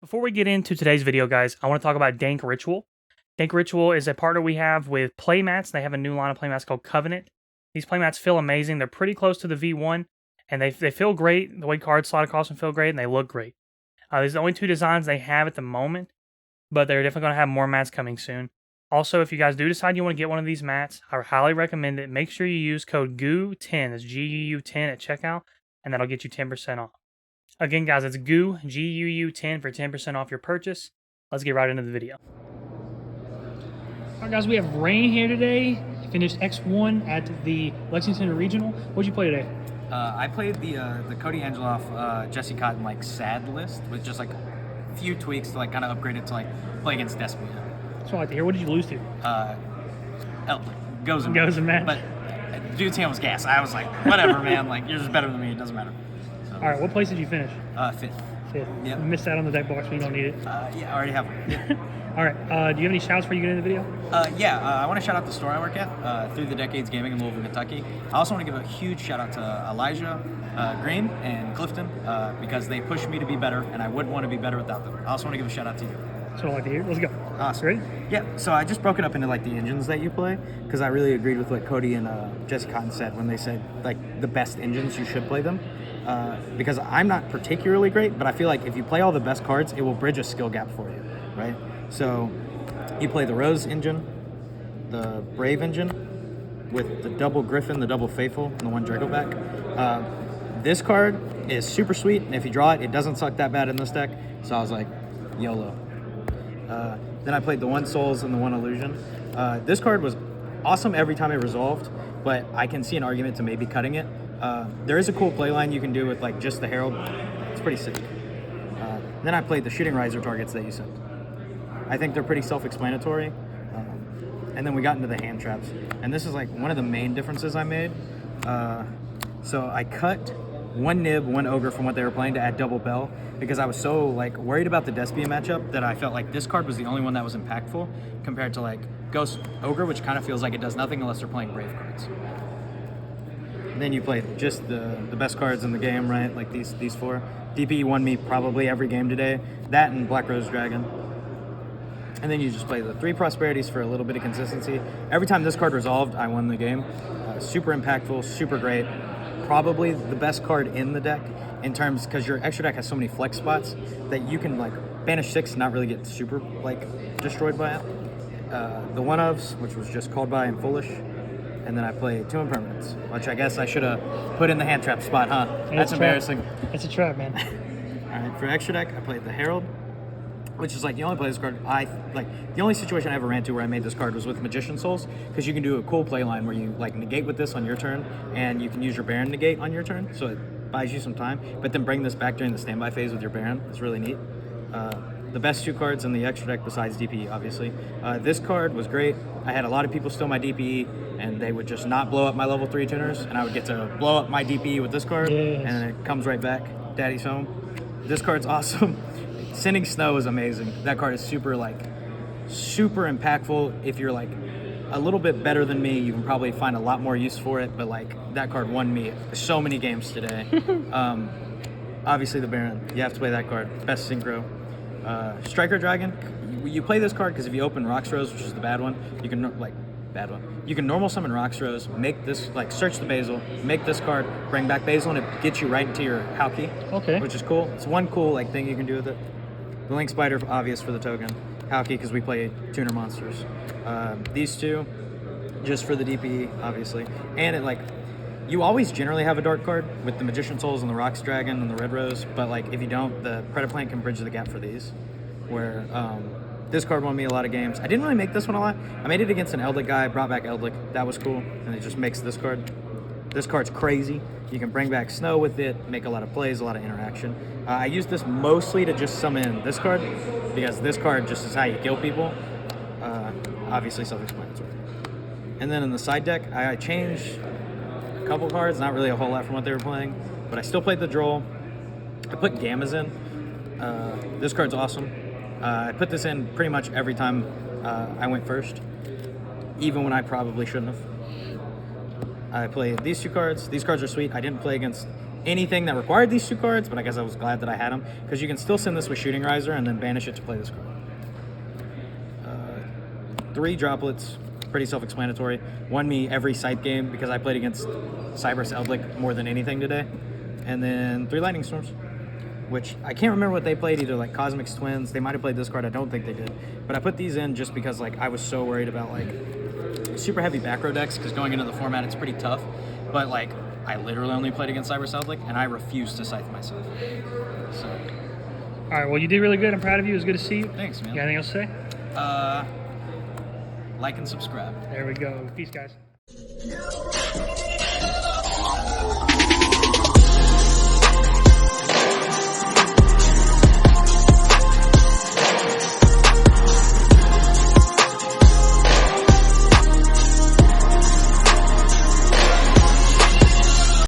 Before we get into today's video, guys, I want to talk about Dank Ritual. Dank Ritual is a partner we have with playmats. They have a new line of playmats called Covenant. These playmats feel amazing. They're pretty close to the V1, and they feel great. The way cards slide across them feel great, and they look great. These are the only two designs they have at the moment, but they're definitely going to have more mats coming soon. Also, if you guys do decide you want to get one of these mats, I highly recommend it. Make sure you use code GUU10, that's GUU10 at checkout, and that'll get you 10% off. Again, guys, it's GUU, GUU10 for 10% off your purchase. Let's get right into the video. All right, guys, we have rain here today. Finished X1 at the Lexington Regional. What'd you play today? I played the Cody Angeloff, Jesse Cotton sad list with just like a few tweaks to kind of upgrade it to play against Despia. That's what I like to hear. What did you lose to? Goes and match. But dude's hand was gas. I was like, whatever, man. You're just better than me. It doesn't matter. So, all right, what place did you finish? Fifth. Fifth. Yep. You missed out on the deck box, but you don't need it. Yeah, I already have one. Yeah. All right, do you have any shouts before you get into the video? I want to shout out the store I work at, Through the Decades Gaming in Louisville, Kentucky. I also want to give a huge shout out to Elijah, Green, and Clifton because they pushed me to be better, and I wouldn't want to be better without them. I also want to give a shout out to you. That's what I like to hear. Let's go. Awesome. Ready? Yeah, so I just broke it up into the engines that you play because I really agreed with what Cody and Jesse Cotton said when they said the best engines, you should play them. Because I'm not particularly great, but I feel like if you play all the best cards, it will bridge a skill gap for you, right? So you play the Rose engine, the Brave engine, with the double Griffin, the double Faithful, and the one Dracoback. This card is super sweet, and if you draw it, it doesn't suck that bad in this deck. So I was like, YOLO. Then I played the one Souls and the one Illusion. This card was awesome every time it resolved, but I can see an argument to maybe cutting it. There is a cool playline you can do with just the Herald. It's pretty sick. Then I played the Shooting Riser targets that you sent. I think they're pretty self-explanatory. And then we got into the hand traps. And this is one of the main differences I made. So I cut one Nib, one Ogre from what they were playing to add double Bell because I was so worried about the Despia matchup that I felt like this card was the only one that was impactful compared to Ghost Ogre, which kind of feels like it does nothing unless they're playing Brave cards. And then you played just the best cards in the game, right? These four. DP won me probably every game today. That and Black Rose Dragon. And then you just play the 3 Prosperities for a little bit of consistency. Every time this card resolved, I won the game. Super impactful, super great. Probably the best card in the deck in terms, because your extra deck has so many flex spots that you can banish 6 and not really get super destroyed by it. The one ofs, which was just called by and foolish. And then I played 2 impermanents, which I guess I should have put in the hand trap spot, huh? That's embarrassing. It's a trap, man. All right, for extra deck, I played the Herald, which is you only play this card. The only situation I ever ran to where I made this card was with Magician Souls, because you can do a cool play line where you negate with this on your turn, and you can use your Baron negate on your turn, so it buys you some time. But then bring this back during the standby phase with your Baron. It's really neat. The best 2 cards in the extra deck besides DPE, obviously. This card was great. I had a lot of people steal my DPE, and they would just not blow up my level 3 tuners, and I would get to blow up my DPE with this card, yes. And it comes right back. Daddy's home. This card's awesome. Sending Snow is amazing. That card is super impactful. If you're a little bit better than me, you can probably find a lot more use for it, but that card won me so many games today. Obviously the Baron. You have to play that card. Best synchro. Striker Dragon, you play this card because if you open Roxrose, which is the bad one, you can you can normal summon Roxrose, make this search the Basil, make this card, bring back Basil, and it gets you right into your Hauki. Okay. Which is cool. It's one cool thing you can do with it. The Link Spider, obvious for the token. Hauki because we play tuner monsters. These 2, just for the DPE, obviously, and it you always generally have a dark card with the Magician Souls and the Rocks Dragon and the Red Rose, but if you don't, the Predaplant can bridge the gap for these, where this card won me a lot of games. I didn't really make this one a lot. I made it against an Eldlik guy, brought back Eldlik. That was cool, and it just makes this card. This card's crazy. You can bring back Snow with it, make a lot of plays, a lot of interaction. I used this mostly to just summon this card, because this card just is how you kill people. Obviously self-explanatory. And then in the side deck, I changed couple cards, not really a whole lot from what they were playing, but I still played the Droll. I put Gammas in. This card's awesome. I put this in pretty much every time I went first, even when I probably shouldn't have. I played these 2 cards. These cards are sweet. I didn't play against anything that required these 2 cards, but I guess I was glad that I had them, because you can still send this with Shooting Riser and then banish it to play this card. 3 droplets, pretty self-explanatory. Won me every scythe game because I played against Cyberus Eldlik more than anything today. And then 3 Lightning Storms, which I can't remember what they played, either like Cosmic's Twins. They might have played this card, I don't think they did. But I put these in just because like I was so worried about like super heavy back row decks, because going into the format it's pretty tough. But like I literally only played against Cyberus Eldlik and I refused to scythe myself. So. All right, well, you did really good. I'm proud of you. It was good to see you. Thanks, man. You got anything else to say? Like and subscribe. There we go. Peace, guys.